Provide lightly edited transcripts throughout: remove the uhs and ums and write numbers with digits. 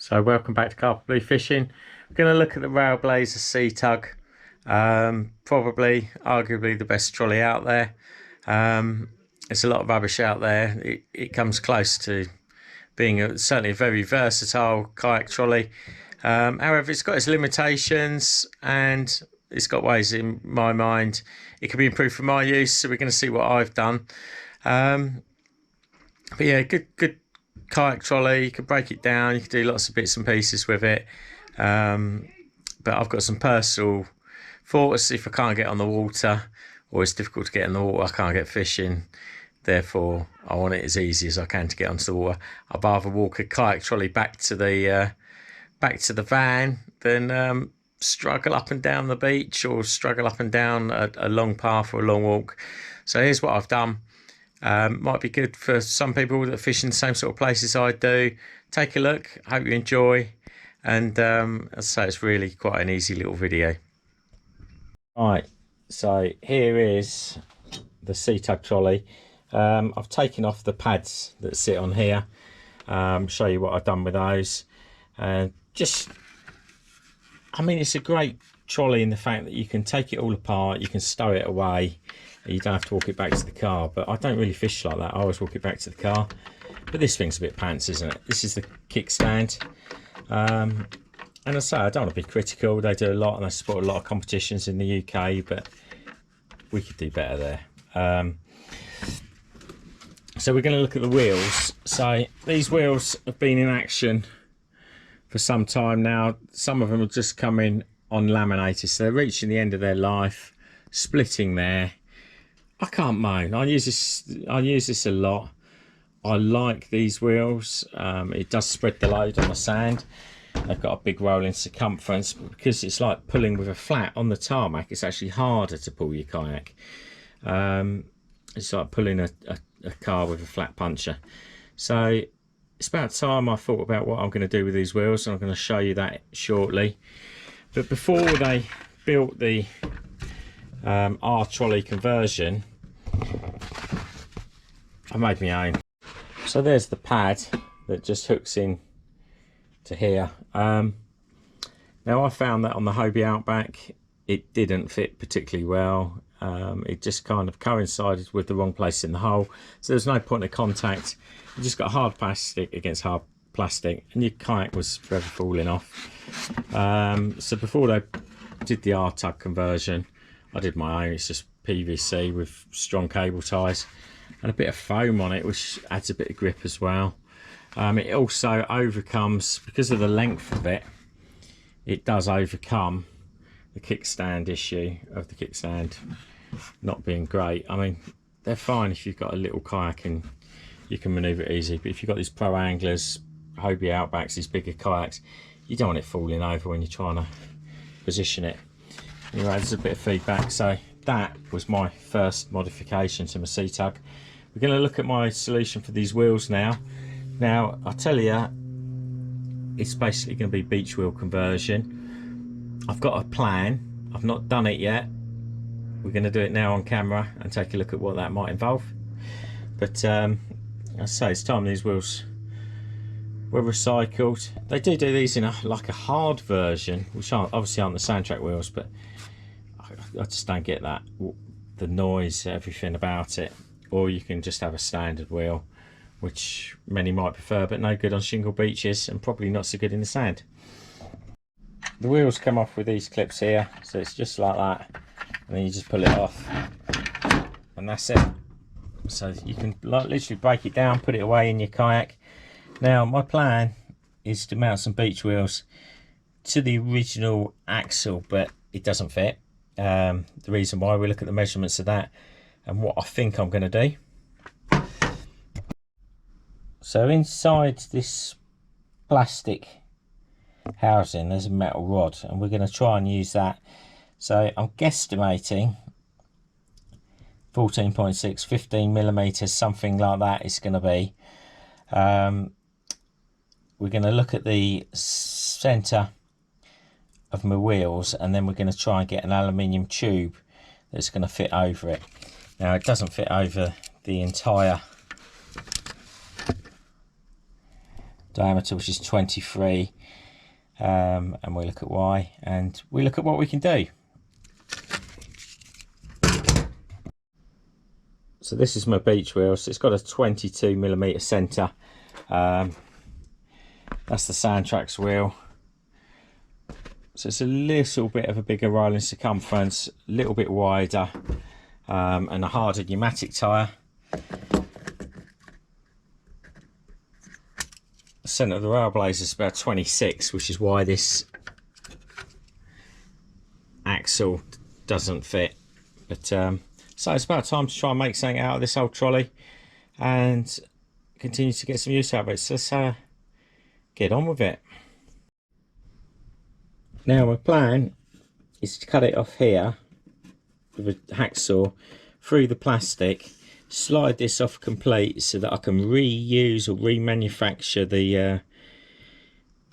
So welcome back to Carpet Blue Fishing. We're going to look at the Railblaza C TUG. Probably, arguably the best trolley out there. There's a lot of rubbish out there. It comes close to being certainly a very versatile kayak trolley. However, it's got its limitations and it's got ways, in my mind, it can be improved for my use. So we're going to see what I've done. But yeah, good kayak trolley. You can break it down, you can do lots of bits and pieces with it, but I've got some personal thoughts. If I can't get on the water, or it's difficult to get in the water, I can't get fishing, therefore I want it as easy as I can to get onto the water. I'd rather walk a kayak trolley back to the van than struggle up and down the beach, or struggle up and down a long path or a long walk. So here's what I've done. Might be good for some people that fish in the same sort of places I do. Take a look, hope you enjoy, and as I say, it's really quite an easy little video. Right, so here is the C TUG trolley. I've taken off the pads that sit on here, show you what I've done with those. I mean, it's a great trolley in the fact that you can take it all apart, you can stow it away, and you don't have to walk it back to the car. But I don't really fish like that, I always walk it back to the car. But this thing's a bit pants, isn't it? This is the kickstand. And I say, I don't want to be critical, they do a lot and they support a lot of competitions in the UK, but we could do better there. So we're going to look at the wheels. So these wheels have been in action for some time now. Some of them have just come in on laminated, so they're reaching the end of their life, splitting there. I can't moan. I use this a lot. I like these wheels. It does spread the load on the sand. They've got a big rolling circumference, because it's like pulling with a flat on the tarmac. It's actually harder to pull your kayak. It's like pulling a car with a flat puncher. So it's about time I thought about what I'm going to do with these wheels, and I'm going to show you that shortly. But before they built the R trolley conversion, I made my own. So there's the pad that just hooks in to here. Now I found that on the Hobie Outback it didn't fit particularly well. It just kind of coincided with the wrong place in the hole, so there's no point of contact. You just got hard plastic against hard plastic, and your kayak was forever falling off. So before they did the R TUG conversion, I did my own. It's just PVC with strong cable ties and a bit of foam on it, which adds a bit of grip as well. It also overcomes, because of the length of it, it does overcome the kickstand issue of the kickstand not being great. I mean, they're fine if you've got a little kayak and you can maneuver it easy, but if you've got these pro anglers, Hobie Outbacks, these bigger kayaks, you don't want it falling over when you're trying to position it. Anyway, there's a bit of feedback. So that was my first modification to my C TUG. We're going to look at my solution for these wheels now. Now, I tell you, it's basically going to be beach wheel conversion. I've got a plan. I've not done it yet. We're going to do it now on camera and take a look at what that might involve. But I say, it's time these wheels were recycled. They do these in like a hard version, which obviously aren't the Soundtrack wheels, but I just don't get that, the noise, everything about it. Or you can just have a standard wheel, which many might prefer, but no good on shingle beaches and probably not so good in the sand. The wheels come off with these clips here, so it's just like that, and then you just pull it off and that's it. So you can literally break it down, put it away in your kayak. Now my plan is to mount some beach wheels to the original axle, but it doesn't fit. The reason why, we look at the measurements of that and what I think I'm going to do. So inside this plastic housing there's a metal rod, and we're going to try and use that. So I'm guesstimating 14.6, 15 millimeters, something like that it's going to be. We're going to look at the center of my wheels, and then we're going to try and get an aluminium tube that's going to fit over it. Now it doesn't fit over the entire diameter, which is 23, and we look at Y, and we look at what we can do. So this is my beach wheel. So it's got a 22mm centre. That's the Sandtrax wheel. So it's a little bit of a bigger rolling circumference, a little bit wider, and a harder pneumatic tyre. The centre of the Railblaza is about 26, which is why this axle doesn't fit. But so it's about time to try and make something out of this old trolley and continue to get some use out of it. So let's get on with it. Now my plan is to cut it off here with a hacksaw through the plastic, slide this off complete so that I can reuse or remanufacture the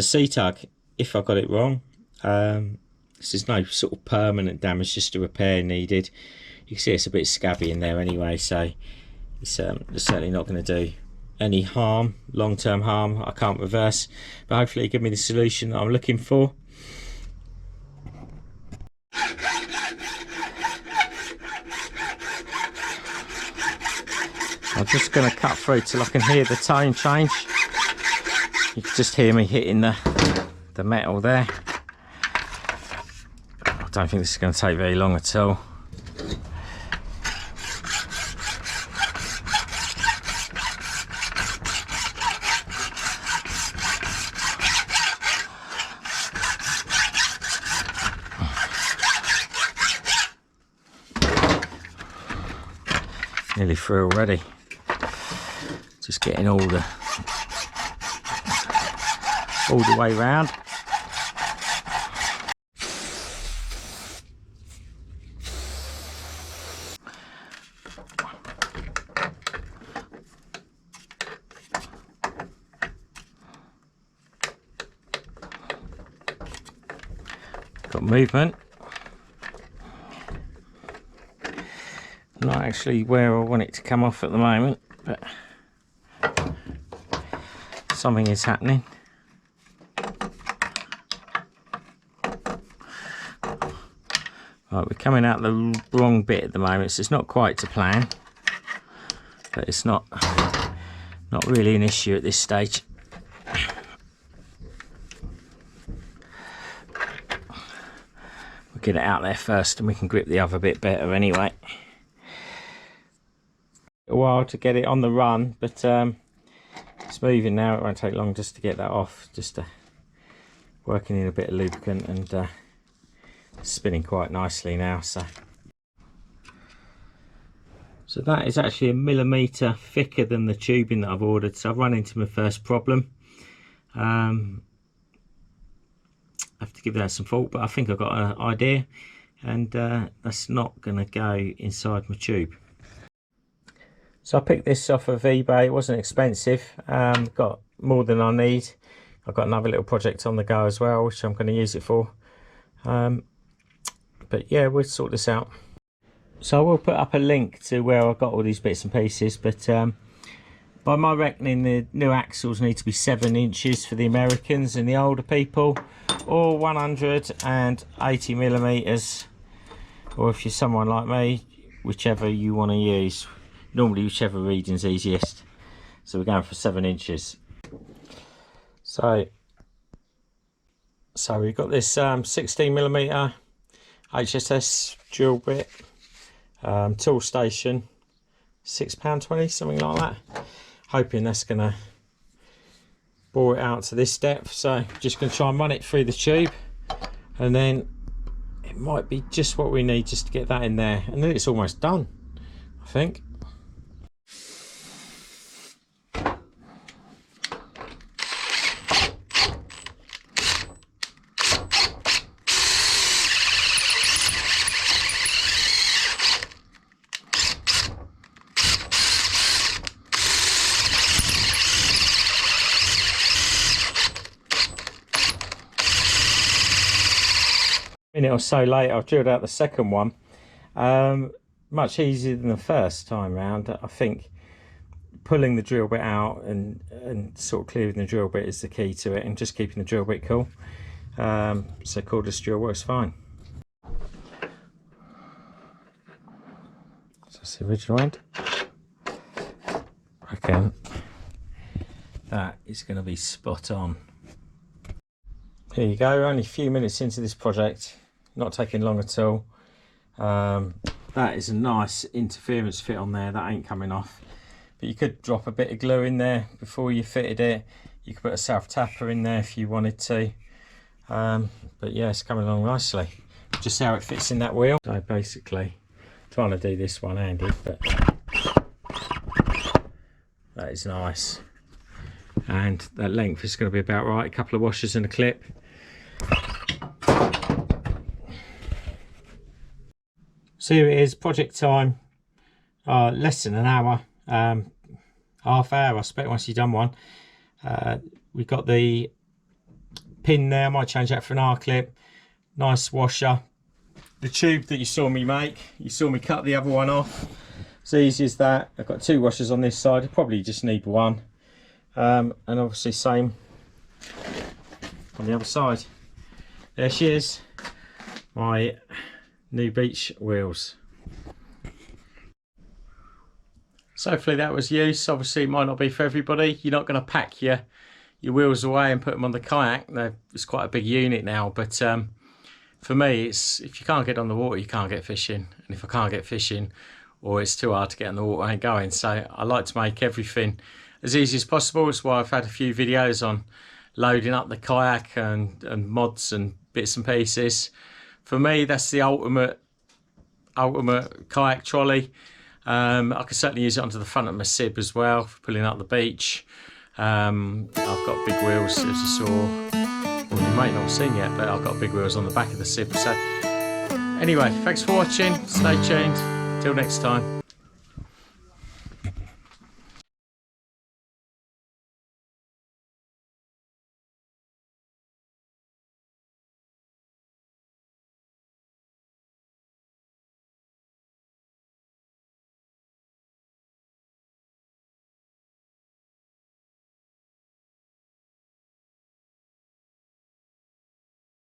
C TUG if I got it wrong. This is no sort of permanent damage, just a repair needed. You can see it's a bit scabby in there anyway, so it's certainly not going to do any harm, long-term harm. I can't reverse, but hopefully it'll give me the solution that I'm looking for. I'm just going to cut through till I can hear the tone change. You can just hear me hitting the metal there. I don't think this is going to take very long at all. Nearly through already. Just getting all the way round. Got movement. Not actually where I want it to come off at the moment, but something is happening. Right, we're coming out the wrong bit at the moment, so it's not quite to plan, but it's not really an issue at this stage. We'll get it out there first and we can grip the other bit better anyway. A while to get it on the run, but it's moving now. It won't take long just to get that off. Just working in a bit of lubricant and spinning quite nicely now. So that is actually a millimetre thicker than the tubing that I've ordered. So I've run into my first problem. I have to give that some thought, but I think I've got an idea, and that's not going to go inside my tube. So I picked this off of eBay. It wasn't expensive. Got more than I need. I've got another little project on the go as well, which I'm going to use it for. But yeah, we'll sort this out. So I will put up a link to where I got all these bits and pieces. But by my reckoning, the new axles need to be 7 inches for the Americans and the older people, or 180mm, or if you're someone like me, whichever you want to use. Normally whichever region's easiest. So we're going for 7 inches. So we've got this 16mm HSS dual bit, tool station, £6.20, something like that. Hoping that's gonna bore it out to this depth. So just gonna try and run it through the tube, and then it might be just what we need just to get that in there, and then it's almost done, I think. Minute or so later, I've drilled out the second one. Much easier than the first time round. I think pulling the drill bit out and sort of clearing the drill bit is the key to it, and just keeping the drill bit cool. So cordless drill works fine. So that's the original end. I reckon that is going to be spot on. Here you go, only a few minutes into this project, not taking long at all. That is a nice interference fit on there, that ain't coming off. But you could drop a bit of glue in there before you fitted it. You could put a self tapper in there if you wanted to. But yeah, it's coming along nicely. Just how it fits in that wheel. So basically, trying to do this one-handed, but that is nice. And that length is going to be about right. A couple of washers and a clip. So here it is, project time. Less than an hour. Half hour, I expect, once you've done one. We've got the pin there. I might change that for an R-clip. Nice washer. The tube that you saw me make, you saw me cut the other one off. It's easy as that. I've got 2 washers on this side. I probably just need 1. And obviously same on the other side. There she is, my new beach wheels. So hopefully that was use. Obviously it might not be for everybody. You're not going to pack your wheels away and put them on the kayak. It's quite a big unit now, but for me, it's if you can't get on the water, you can't get fishing. And if I can't get fishing, or it's too hard to get on the water, I ain't going. So I like to make everything as easy as possible. That's why I've had a few videos on loading up the kayak and mods and bits and pieces. For me, that's the ultimate kayak trolley. I can certainly use it onto the front of my sib as well for pulling up the beach. I've got big wheels, as you saw. Well, you might not have seen yet, but I've got big wheels on the back of the sib. So anyway, thanks for watching. Stay tuned. Till next time.